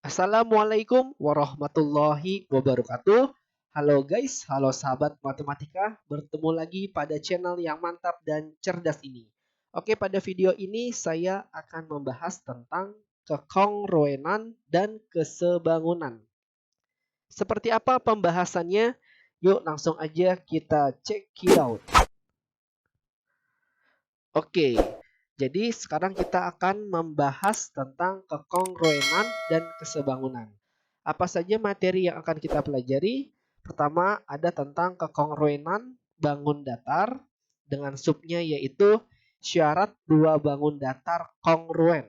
Assalamualaikum warahmatullahi wabarakatuh. Halo guys, halo sahabat matematika. Bertemu lagi pada channel yang mantap dan cerdas ini. Oke, pada video ini saya akan membahas tentang kekongruenan dan kesebangunan. Seperti apa pembahasannya? Yuk langsung aja kita check it out. Oke, jadi sekarang kita akan membahas tentang kekongruenan dan kesebangunan. Apa saja materi yang akan kita pelajari? Pertama, ada tentang kekongruenan bangun datar dengan subnya yaitu syarat dua bangun datar kongruen.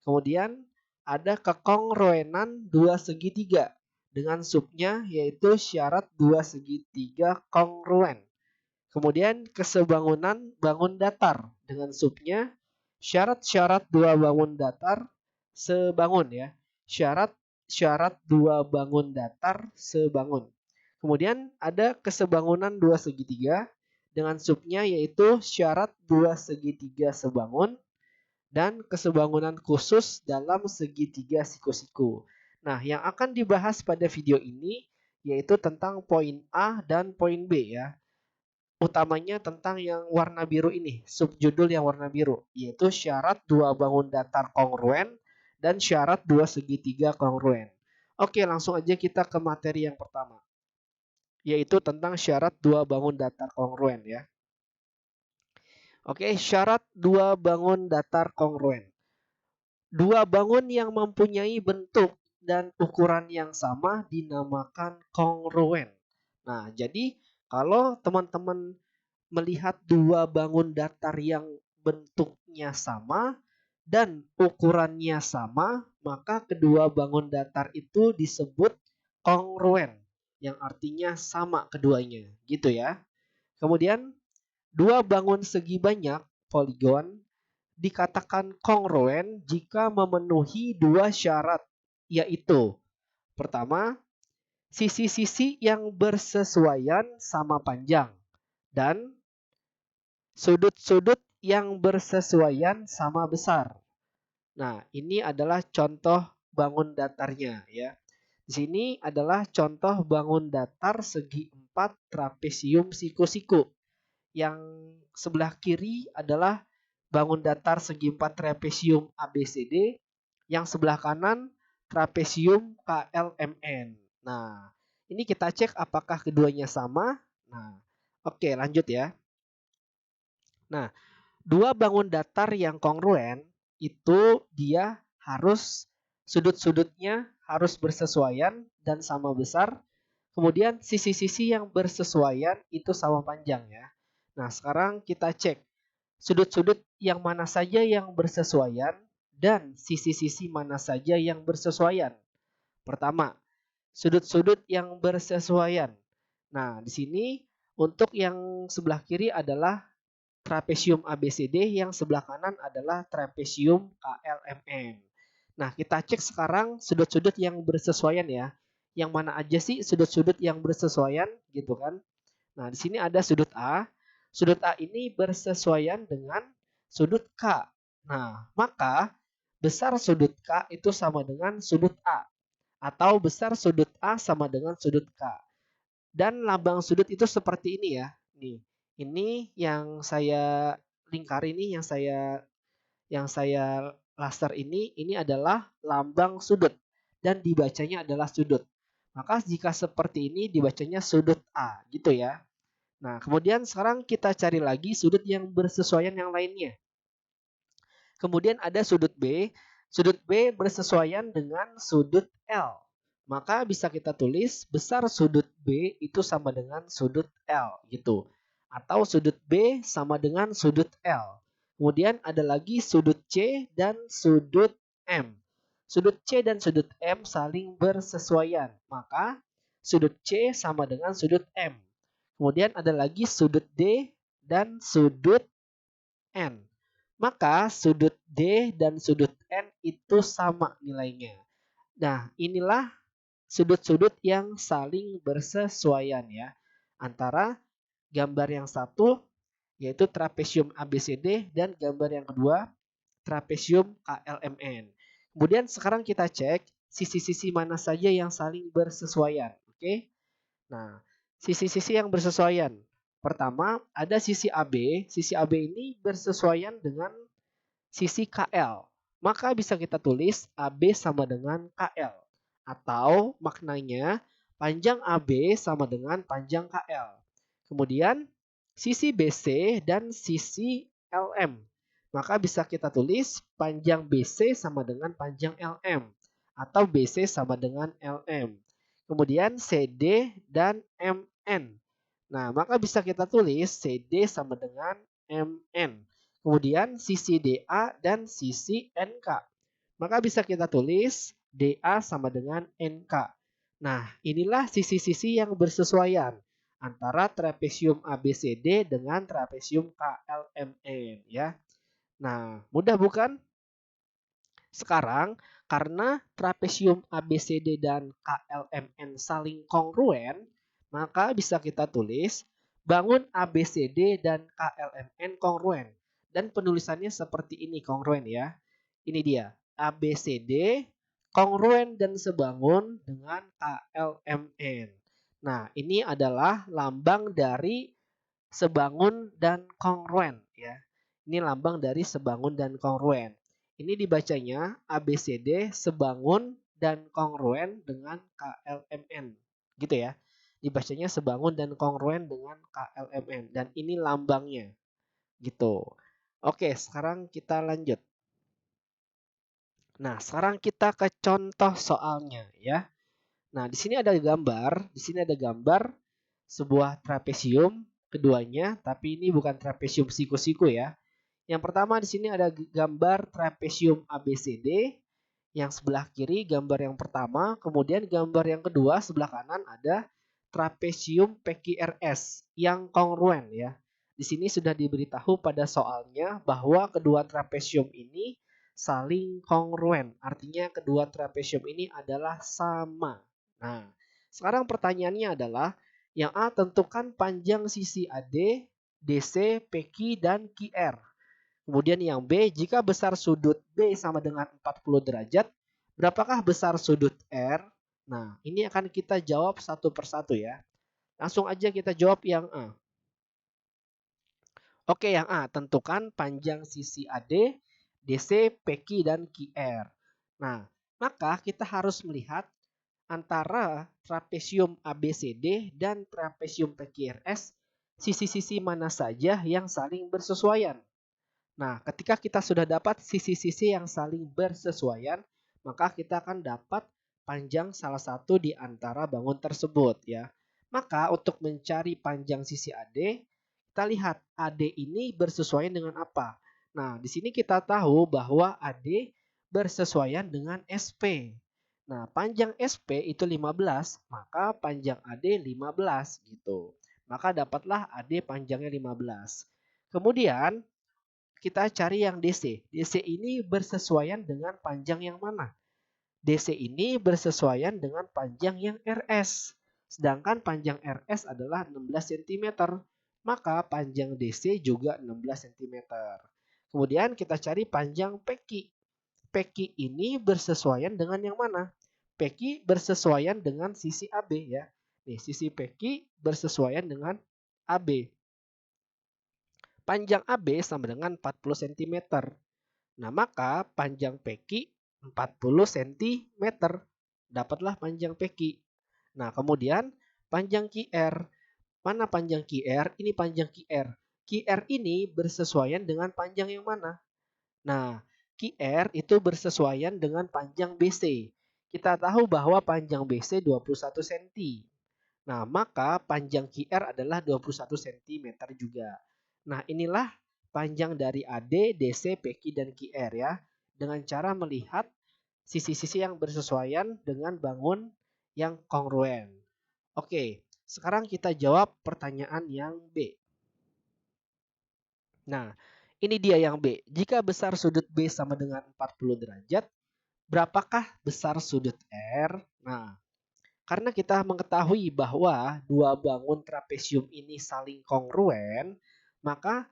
Kemudian ada kekongruenan dua segitiga dengan subnya yaitu syarat dua segitiga kongruen. Kemudian kesebangunan bangun datar dengan subnya syarat-syarat dua bangun datar sebangun ya. Syarat-syarat dua bangun datar sebangun. Kemudian ada kesebangunan dua segitiga dengan subnya yaitu syarat dua segitiga sebangun dan kesebangunan khusus dalam segitiga siku-siku. Nah, yang akan dibahas pada video ini yaitu tentang poin A dan poin B ya, utamanya tentang yang warna biru ini, subjudul yang warna biru, yaitu syarat dua bangun datar kongruen dan syarat dua segitiga kongruen. Oke, langsung aja kita ke materi yang pertama, yaitu tentang syarat dua bangun datar kongruen ya. Oke, syarat dua bangun datar kongruen. Dua bangun yang mempunyai bentuk dan ukuran yang sama dinamakan kongruen. Nah, jadi kalau teman-teman melihat dua bangun datar yang bentuknya sama dan ukurannya sama, maka kedua bangun datar itu disebut kongruen, yang artinya sama keduanya, gitu ya. Kemudian, dua bangun segi banyak, poligon, dikatakan kongruen jika memenuhi dua syarat, yaitu pertama, sisi-sisi yang bersesuaian sama panjang, dan sudut-sudut yang bersesuaian sama besar. Nah, ini adalah contoh bangun datarnya ya. Di sini adalah contoh bangun datar segi 4 trapesium siku-siku. Yang sebelah kiri adalah bangun datar segi 4 trapesium ABCD, yang sebelah kanan trapesium KLMN. Nah, ini kita cek apakah keduanya sama. Nah, oke, lanjut ya. Nah, dua bangun datar yang kongruen itu dia harus sudut-sudutnya harus bersesuaian dan sama besar. Kemudian sisi-sisi yang bersesuaian itu sama panjang ya. Nah, sekarang kita cek sudut-sudut yang mana saja yang bersesuaian dan sisi-sisi mana saja yang bersesuaian. Pertama, sudut-sudut yang bersesuaian. Nah, di sini untuk yang sebelah kiri adalah trapesium ABCD, yang sebelah kanan adalah trapesium KLMN. Nah, kita cek sekarang sudut-sudut yang bersesuaian ya. Yang mana aja sih sudut-sudut yang bersesuaian gitu kan. Nah, di sini ada sudut A. Sudut A ini bersesuaian dengan sudut K. Nah, maka besar sudut K itu sama dengan sudut A. Atau besar sudut A sama dengan sudut K. Dan lambang sudut itu seperti ini ya. Nih, ini yang saya lingkar ini, yang saya laser ini adalah lambang sudut dan dibacanya adalah sudut. Maka jika seperti ini dibacanya sudut A gitu ya. Nah, kemudian sekarang kita cari lagi sudut yang bersesuaian yang lainnya. Kemudian ada sudut B. Sudut B bersesuaian dengan sudut L. Maka bisa kita tulis besar sudut B itu sama dengan sudut L gitu. Atau sudut B sama dengan sudut L. Kemudian ada lagi sudut C dan sudut M. Sudut C dan sudut M saling bersesuaian. Maka sudut C sama dengan sudut M. Kemudian ada lagi sudut D dan sudut N. Maka sudut D dan sudut N itu sama nilainya. Nah, inilah sudut-sudut yang saling bersesuaian ya. Antara gambar yang satu yaitu trapesium ABCD dan gambar yang kedua trapesium KLMN. Kemudian sekarang kita cek sisi-sisi mana saja yang saling bersesuaian. Oke? Nah, sisi-sisi yang bersesuaian. Pertama, ada sisi AB. Sisi AB ini bersesuaian dengan sisi KL. Maka bisa kita tulis AB sama dengan KL. Atau maknanya panjang AB sama dengan panjang KL. Kemudian sisi BC dan sisi LM. Maka bisa kita tulis panjang BC sama dengan panjang LM. Atau BC sama dengan LM. Kemudian CD dan MN. Nah, maka bisa kita tulis CD sama dengan MN. Kemudian sisi DA dan sisi NK. Maka bisa kita tulis DA sama dengan NK. Nah, inilah sisi-sisi yang bersesuaian antara trapesium ABCD dengan trapesium KLMN ya. Nah, mudah bukan? Sekarang, karena trapesium ABCD dan KLMN saling kongruen, maka bisa kita tulis bangun ABCD dan KLMN kongruen. Dan penulisannya seperti ini kongruen ya. Ini dia, ABCD kongruen dan sebangun dengan KLMN. Nah, ini adalah lambang dari sebangun dan kongruen ya. Ini lambang dari sebangun dan kongruen. Ini dibacanya ABCD sebangun dan kongruen dengan KLMN. Gitu ya. Dibacanya sebangun dan kongruen dengan KLMN. Dan ini lambangnya. Gitu. Oke, sekarang kita lanjut. Nah, sekarang kita ke contoh soalnya ya. Nah, di sini ada gambar. Di sini ada gambar sebuah trapesium keduanya, tapi ini bukan trapesium siku-siku ya. Yang pertama di sini ada gambar trapesium ABCD, yang sebelah kiri gambar yang pertama, kemudian gambar yang kedua sebelah kanan ada trapesium PQRS yang kongruen ya. Di sini sudah diberitahu pada soalnya bahwa kedua trapesium ini saling kongruen, artinya kedua trapesium ini adalah sama. Nah, sekarang pertanyaannya adalah yang A tentukan panjang sisi AD, DC, PQ, dan QR. Kemudian yang B, jika besar sudut B sama dengan 40 derajat, berapakah besar sudut R? Nah, ini akan kita jawab satu persatu ya. Langsung aja kita jawab yang A. Oke, yang A, tentukan panjang sisi AD, DC, PQ, dan QR. Nah, maka kita harus melihat antara trapesium ABCD dan trapesium PQRS, sisi-sisi mana saja yang saling bersesuaian. Nah, ketika kita sudah dapat sisi-sisi yang saling bersesuaian, maka kita akan dapat panjang salah satu di antara bangun tersebut ya. Maka untuk mencari panjang sisi AD, kita lihat AD ini bersesuaian dengan apa. Nah, di sini kita tahu bahwa AD bersesuaian dengan SP. Nah, panjang SP itu 15, maka panjang AD 15 gitu. Maka dapatlah AD panjangnya 15. Kemudian kita cari yang DC. DC ini bersesuaian dengan panjang yang mana? DC ini bersesuaian dengan panjang yang RS. Sedangkan panjang RS adalah 16 cm. Maka panjang DC juga 16 cm. Kemudian kita cari panjang PQ. PQ ini bersesuaian dengan yang mana? PQ bersesuaian dengan sisi AB ya. Nih, sisi PQ bersesuaian dengan AB. Panjang AB sama dengan 40 cm. Nah, maka panjang PQ 40 cm. Dapatlah panjang PQ. Nah, kemudian panjang QR. Mana panjang QR? Ini panjang QR. QR ini bersesuaian dengan panjang yang mana? Nah, QR itu bersesuaian dengan panjang BC. Kita tahu bahwa panjang BC 21 cm. Nah, maka panjang QR adalah 21 cm juga. Nah, inilah panjang dari AD, DC, PQ, dan QR ya. Dengan cara melihat sisi-sisi yang bersesuaian dengan bangun yang kongruen. Oke, sekarang kita jawab pertanyaan yang B. Nah, ini dia yang B. Jika besar sudut B sama dengan 40 derajat, berapakah besar sudut R? Nah, karena kita mengetahui bahwa dua bangun trapesium ini saling kongruen, maka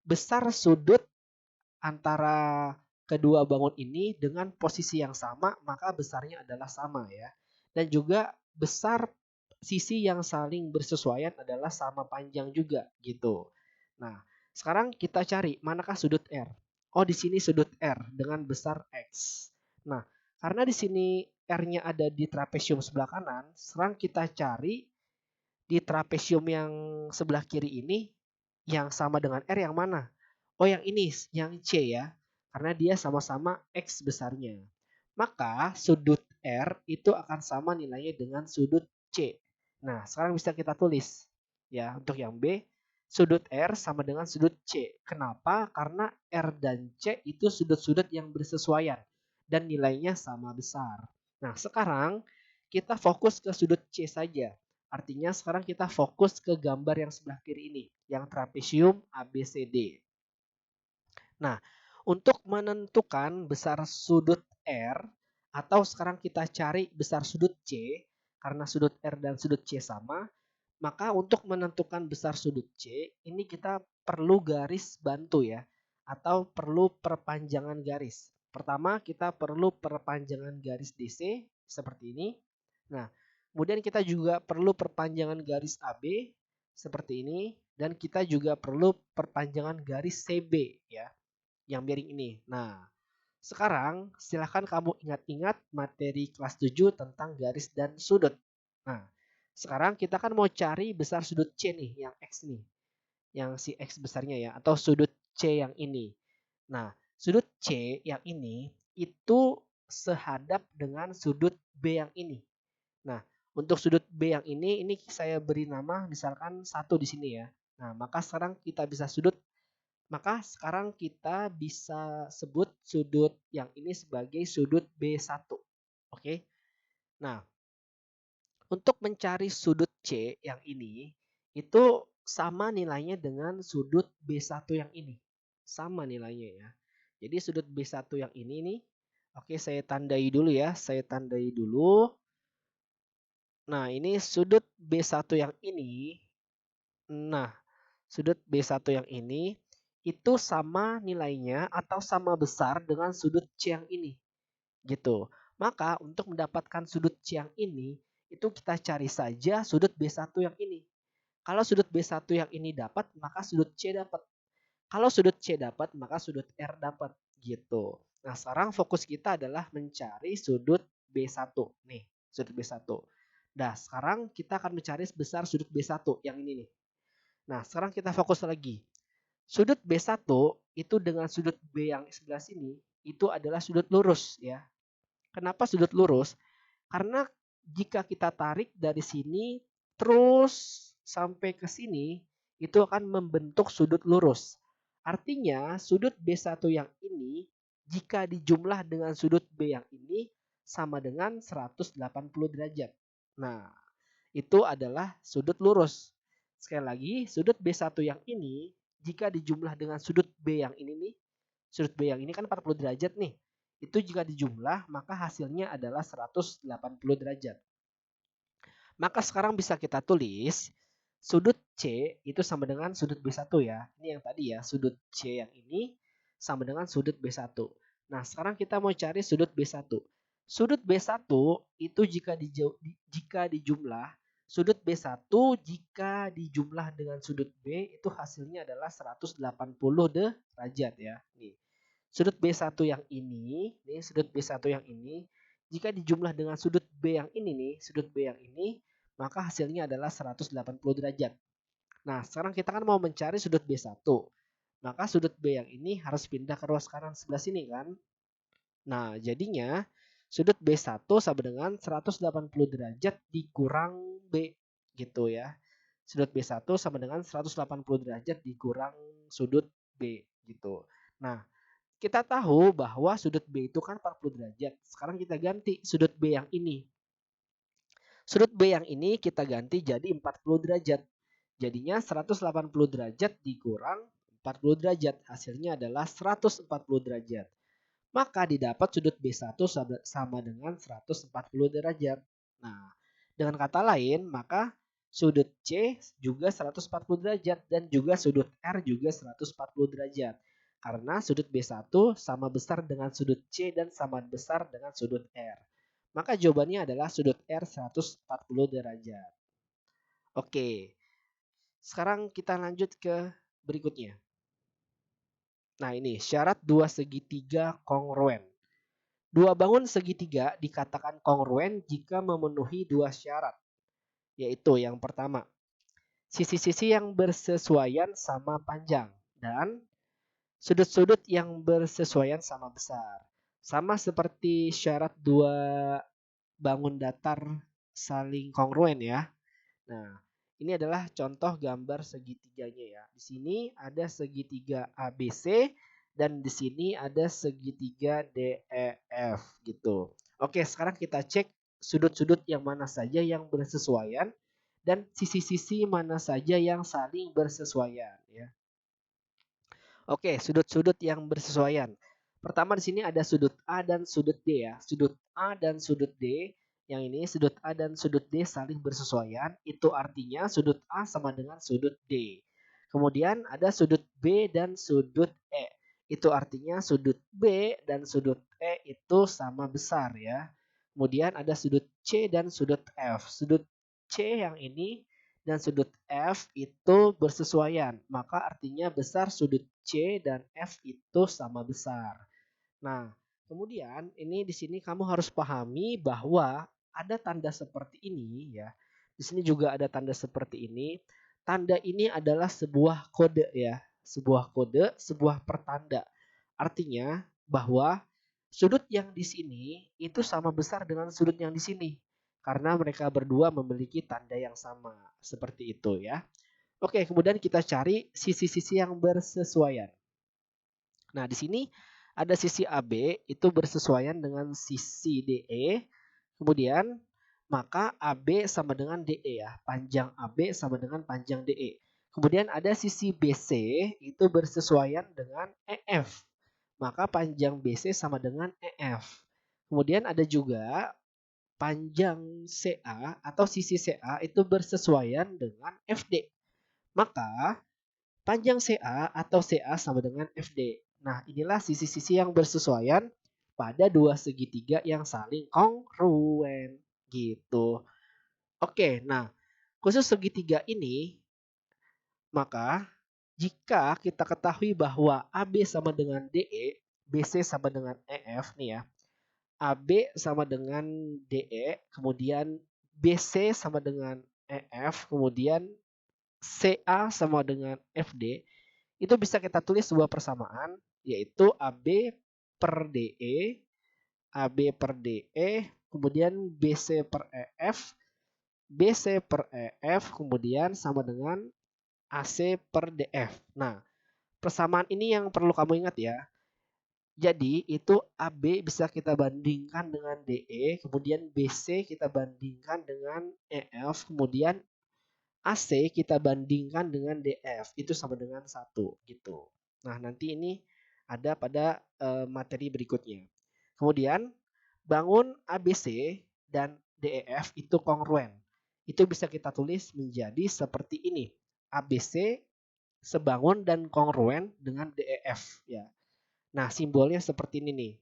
besar sudut antara kedua bangun ini dengan posisi yang sama, maka besarnya adalah sama ya. Dan juga besar sisi yang saling bersesuaian adalah sama panjang juga gitu. Nah, sekarang kita cari manakah sudut R. Oh, di sini sudut R dengan besar X. Nah, karena di sini R-nya ada di trapesium sebelah kanan, sekarang kita cari di trapesium yang sebelah kiri ini yang sama dengan R yang mana? Oh, yang ini, yang C ya. Karena dia sama-sama X besarnya. Maka sudut R itu akan sama nilainya dengan sudut C. Nah, sekarang bisa kita tulis. Ya, untuk yang B, sudut R sama dengan sudut C. Kenapa? Karena R dan C itu sudut-sudut yang bersesuaian dan nilainya sama besar. Nah, sekarang kita fokus ke sudut C saja. Artinya sekarang kita fokus ke gambar yang sebelah kiri ini, yang trapesium ABCD. Nah, untuk menentukan besar sudut R, atau sekarang kita cari besar sudut C, karena sudut R dan sudut C sama, maka untuk menentukan besar sudut C, ini kita perlu garis bantu ya, atau perlu perpanjangan garis. Pertama, kita perlu perpanjangan garis DC, seperti ini. Nah, kemudian kita juga perlu perpanjangan garis AB seperti ini dan kita juga perlu perpanjangan garis CB ya, yang miring ini. Nah, sekarang silahkan kamu ingat-ingat materi kelas 7 tentang garis dan sudut. Nah, sekarang kita kan mau cari besar sudut C nih, yang X nih. Yang si X besarnya ya, atau sudut C yang ini. Nah, sudut C yang ini itu sehadap dengan sudut B yang ini. Nah, untuk sudut B yang ini saya beri nama misalkan 1 di sini ya. Nah, maka sekarang kita bisa sebut sudut yang ini sebagai sudut B1. Oke. Nah, untuk mencari sudut C yang ini itu sama nilainya dengan sudut B1 yang ini. Sama nilainya ya. Jadi sudut B1 yang ini nih, oke saya tandai dulu ya. Saya tandai dulu. Nah, ini sudut B1 yang ini. Nah, sudut B1 yang ini itu sama nilainya atau sama besar dengan sudut C yang ini. Gitu. Maka untuk mendapatkan sudut C yang ini, itu kita cari saja sudut B1 yang ini. Kalau sudut B1 yang ini dapat, maka sudut C dapat. Kalau sudut C dapat, maka sudut R dapat. Gitu. Nah, sekarang fokus kita adalah mencari sudut B1. Nih, sudut B1. Nah, sekarang kita akan mencari besar sudut B1 yang ini nih. Nah, sekarang kita fokus lagi. Sudut B1 itu dengan sudut B yang sebelah sini, itu adalah sudut lurus ya. Kenapa sudut lurus? Karena jika kita tarik dari sini terus sampai ke sini, itu akan membentuk sudut lurus. Artinya sudut B1 yang ini jika dijumlah dengan sudut B yang ini sama dengan 180 derajat. Nah, itu adalah sudut lurus. Sekali lagi, sudut B1 yang ini jika dijumlah dengan sudut B yang ini nih, sudut B yang ini kan 40 derajat nih. Itu jika dijumlah maka hasilnya adalah 180 derajat. Maka sekarang bisa kita tulis sudut C itu sama dengan sudut B1 ya. Ini yang tadi ya, sudut C yang ini sama dengan sudut B1. Nah, sekarang kita mau cari sudut B1. Sudut B1 itu jika dijumlah, sudut B1 jika dijumlah dengan sudut B itu hasilnya adalah 180 derajat ya. Nih. Sudut B1 yang ini, nih sudut B1 yang ini, jika dijumlah dengan sudut B yang ini nih, sudut B yang ini, maka hasilnya adalah 180 derajat. Nah, sekarang kita kan mau mencari sudut B1. Maka sudut B yang ini harus pindah ke ruas kanan sebelah sini kan. Nah, jadinya sudut B1 sama dengan 180 derajat dikurang B gitu ya. Sudut B1 sama dengan 180 derajat dikurang sudut B gitu. Nah, kita tahu bahwa sudut B itu kan 40 derajat. Sekarang kita ganti sudut B yang ini. Sudut B yang ini kita ganti jadi 40 derajat. Jadinya 180 derajat dikurang 40 derajat. Hasilnya adalah 140 derajat. Maka didapat sudut B1 sama dengan 140 derajat. Nah, dengan kata lain, maka sudut C juga 140 derajat dan juga sudut R juga 140 derajat. Karena sudut B1 sama besar dengan sudut C dan sama besar dengan sudut R. Maka jawabannya adalah sudut R 140 derajat. Oke, sekarang kita lanjut ke berikutnya. Nah ini syarat dua segitiga kongruen. Dua bangun segitiga dikatakan kongruen jika memenuhi dua syarat. Yaitu yang pertama, sisi-sisi yang bersesuaian sama panjang. Dan sudut-sudut yang bersesuaian sama besar. Sama seperti syarat dua bangun datar saling kongruen ya. Nah, ini adalah contoh gambar segitiganya ya. Di sini ada segitiga ABC dan di sini ada segitiga DEF gitu. Oke, sekarang kita cek sudut-sudut yang mana saja yang bersesuaian dan sisi-sisi mana saja yang saling bersesuaian ya. Oke, sudut-sudut yang bersesuaian. Pertama di sini ada sudut A dan sudut D ya. Sudut A dan sudut D. Yang ini sudut A dan sudut D saling bersesuaian. Itu artinya sudut A sama dengan sudut D. Kemudian ada sudut B dan sudut E. Itu artinya sudut B dan sudut E itu sama besar ya. Kemudian ada sudut C dan sudut F. Sudut C yang ini dan sudut F itu bersesuaian. Maka artinya besar sudut C dan F itu sama besar. Nah, kemudian ini di sini kamu harus pahami bahwa ada tanda seperti ini ya. Di sini juga ada tanda seperti ini. Tanda ini adalah sebuah kode ya. Sebuah kode, sebuah pertanda. Artinya bahwa sudut yang di sini itu sama besar dengan sudut yang di sini. Karena mereka berdua memiliki tanda yang sama. Seperti itu ya. Oke, kemudian kita cari sisi-sisi yang bersesuaian. Nah, di sini ada sisi AB itu bersesuaian dengan sisi DE. Kemudian maka AB sama dengan DE ya. Panjang AB sama dengan panjang DE. Kemudian ada sisi BC itu bersesuaian dengan EF. Maka panjang BC sama dengan EF. Kemudian ada juga panjang CA atau sisi CA itu bersesuaian dengan FD. Maka panjang CA atau CA sama dengan FD. Nah, inilah sisi-sisi yang bersesuaian pada dua segitiga yang saling kongruen gitu. Oke, nah khusus segitiga ini maka jika kita ketahui bahwa AB sama dengan DE, BC sama dengan EF nih ya. AB sama dengan DE, kemudian BC sama dengan EF, kemudian CA sama dengan FD, itu bisa kita tulis sebuah persamaan, yaitu AB per DE, AB per DE, kemudian BC per EF, BC per EF, kemudian sama dengan AC per DF. Nah, persamaan ini yang perlu kamu ingat ya. Jadi itu AB bisa kita bandingkan dengan DE, kemudian BC kita bandingkan dengan EF, kemudian AC kita bandingkan dengan DF. Itu sama dengan 1 gitu. Nah, nanti ini ada pada materi berikutnya. Kemudian bangun ABC dan DEF itu kongruen. Itu bisa kita tulis menjadi seperti ini. ABC sebangun dan kongruen dengan DEF ya. Nah, simbolnya seperti ini nih.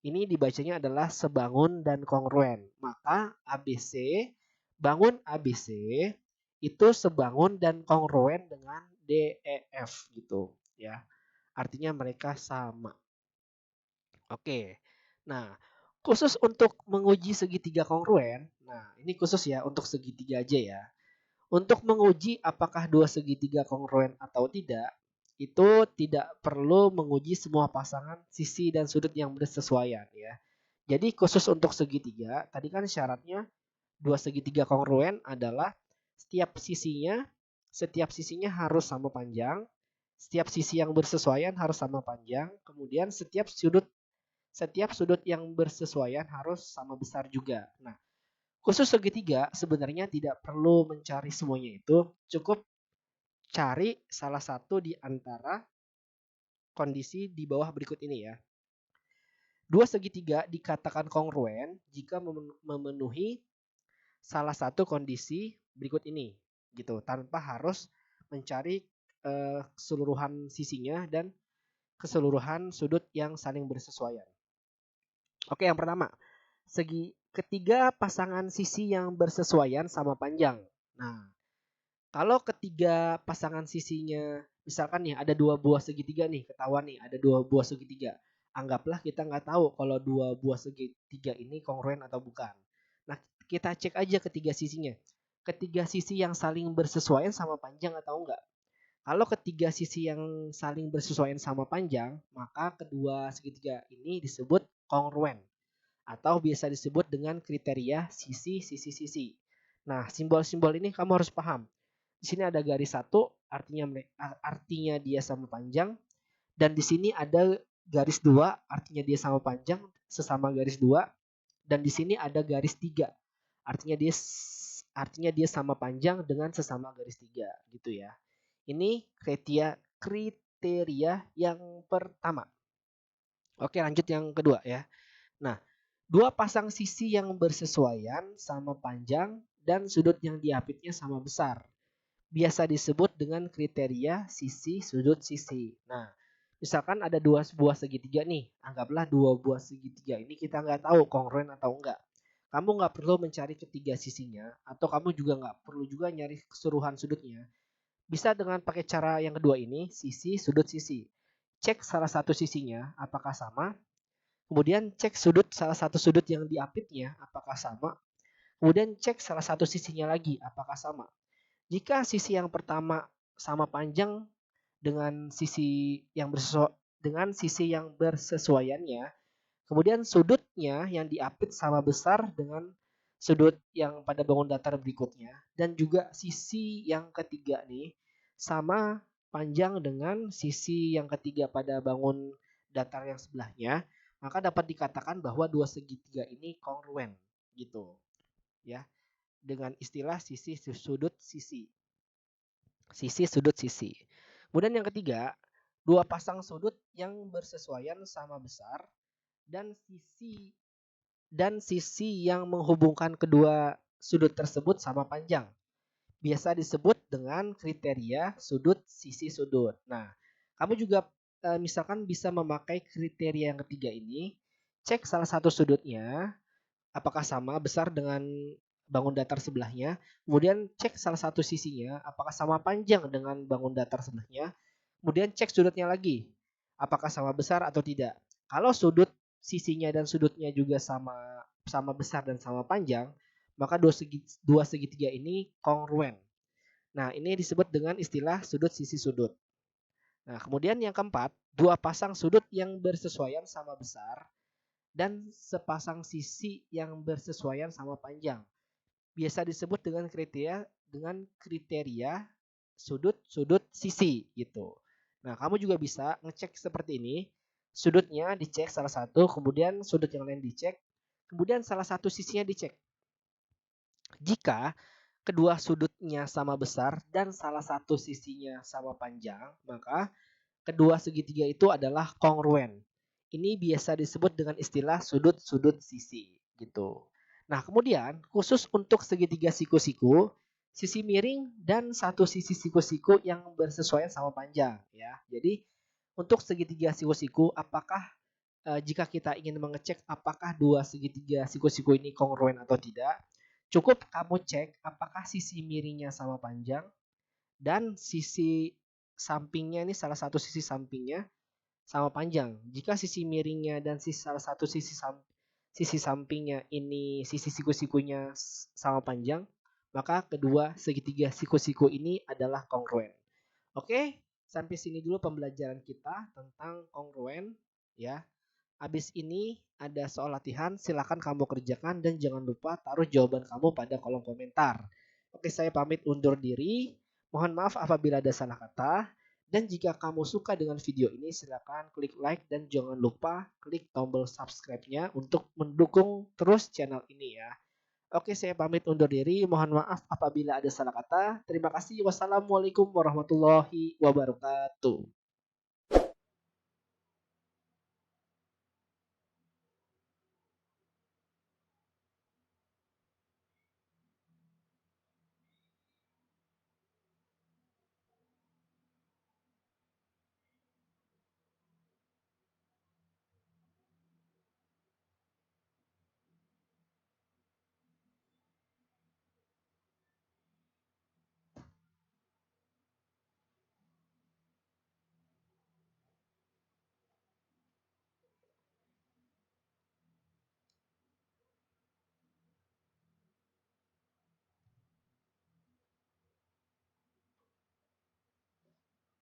Ini dibacanya adalah sebangun dan kongruen. Maka ABC, bangun ABC itu sebangun dan kongruen dengan DEF gitu ya. Artinya mereka sama. Oke. Nah, khusus untuk menguji segitiga kongruen, nah ini khusus ya untuk segitiga aja ya. Untuk menguji apakah dua segitiga kongruen atau tidak, itu tidak perlu menguji semua pasangan sisi dan sudut yang bersesuaian ya. Jadi khusus untuk segitiga, tadi kan syaratnya dua segitiga kongruen adalah setiap sisinya harus sama panjang, setiap sisi yang bersesuaian harus sama panjang, kemudian setiap sudut yang bersesuaian harus sama besar juga. Nah, khusus segitiga sebenarnya tidak perlu mencari semuanya itu, cukup cari salah satu di antara kondisi di bawah berikut ini ya. Dua segitiga dikatakan kongruen jika memenuhi salah satu kondisi berikut ini gitu, tanpa harus mencari keseluruhan sisinya dan keseluruhan sudut yang saling bersesuaian. Oke, yang pertama, ketiga pasangan sisi yang bersesuaian sama panjang. Nah, kalau ketiga pasangan sisinya, misalkan nih ada dua buah segitiga nih, ketahuan nih ada dua buah segitiga. Anggaplah kita nggak tahu kalau dua buah segitiga ini kongruen atau bukan. Nah, kita cek aja ketiga sisinya. Ketiga sisi yang saling bersesuaian sama panjang atau enggak. Kalau ketiga sisi yang saling bersesuaian sama panjang, maka kedua segitiga ini disebut kongruen atau biasa disebut dengan kriteria sisi-sisi-sisi. Nah, simbol-simbol ini kamu harus paham. Di sini ada garis satu, artinya dia sama panjang, dan di sini ada garis dua, artinya dia sama panjang, sesama garis dua, dan di sini ada garis tiga, artinya dia sama panjang dengan sesama garis tiga, gitu ya. Ini kriteria yang pertama. Oke, lanjut yang kedua ya. Nah, dua pasang sisi yang bersesuaian sama panjang dan sudut yang diapitnya sama besar. Biasa disebut dengan kriteria sisi sudut sisi. Nah, misalkan ada dua buah segitiga nih. Anggaplah dua buah segitiga ini kita nggak tahu kongruen atau enggak. Kamu nggak perlu mencari ketiga sisinya, atau kamu juga nggak perlu juga nyari keseluruhan sudutnya. Bisa dengan pakai cara yang kedua ini, sisi sudut sisi. Cek salah satu sisinya apakah sama. Kemudian cek salah satu sudut yang diapitnya apakah sama. Kemudian cek salah satu sisinya lagi apakah sama. Jika sisi yang pertama sama panjang dengan sisi yang bersesuaiannya, kemudian sudutnya yang diapit sama besar dengan sudut yang pada bangun datar berikutnya, dan juga sisi yang ketiga nih sama panjang dengan sisi yang ketiga pada bangun datar yang sebelahnya, maka dapat dikatakan bahwa dua segitiga ini kongruen gitu ya, dengan istilah sisi sudut sisi. Sisi sudut sisi. Kemudian yang ketiga, dua pasang sudut yang bersesuaian sama besar dan sisi yang menghubungkan kedua sudut tersebut sama panjang. Biasa disebut dengan kriteria sudut sisi sudut. Nah, kamu juga misalkan bisa memakai kriteria yang ketiga ini, cek salah satu sudutnya apakah sama besar dengan bangun datar sebelahnya. Kemudian cek salah satu sisinya apakah sama panjang dengan bangun datar sebelahnya. Kemudian cek sudutnya lagi apakah sama besar atau tidak. Kalau sudut sisinya dan sudutnya juga sama sama besar dan sama panjang, maka dua segitiga ini kongruen. Nah, ini disebut dengan istilah sudut sisi sudut. Nah, kemudian yang keempat, dua pasang sudut yang bersesuaian sama besar dan sepasang sisi yang bersesuaian sama panjang. Biasa disebut dengan kriteria sudut-sudut sisi gitu. Nah, kamu juga bisa ngecek seperti ini. Sudutnya dicek salah satu, kemudian sudut yang lain dicek, kemudian salah satu sisinya dicek. Jika kedua sudutnya sama besar dan salah satu sisinya sama panjang, maka kedua segitiga itu adalah kongruen. Ini biasa disebut dengan istilah sudut-sudut sisi gitu. Nah, kemudian khusus untuk segitiga siku-siku, sisi miring dan satu sisi siku-siku yang bersesuaian sama panjang ya. Jadi untuk segitiga siku-siku, apakah jika kita ingin mengecek apakah dua segitiga siku-siku ini kongruen atau tidak, cukup kamu cek apakah sisi miringnya sama panjang dan sisi sampingnya ini salah satu sisi sampingnya sama panjang. Jika sisi miringnya dan salah satu sisi sampingnya ini sisi siku-sikunya sama panjang, maka kedua segitiga siku-siku ini adalah kongruen. Oke, sampai sini dulu pembelajaran kita tentang kongruen ya. Habis ini ada soal latihan, silakan kamu kerjakan dan jangan lupa taruh jawaban kamu pada kolom komentar. Oke, saya pamit undur diri. Mohon maaf apabila ada salah kata. Dan jika kamu suka dengan video ini, silakan klik like dan jangan lupa klik tombol subscribe-nya untuk mendukung terus channel ini ya. Oke, saya pamit undur diri. Mohon maaf apabila ada salah kata. Terima kasih. Wassalamualaikum warahmatullahi wabarakatuh.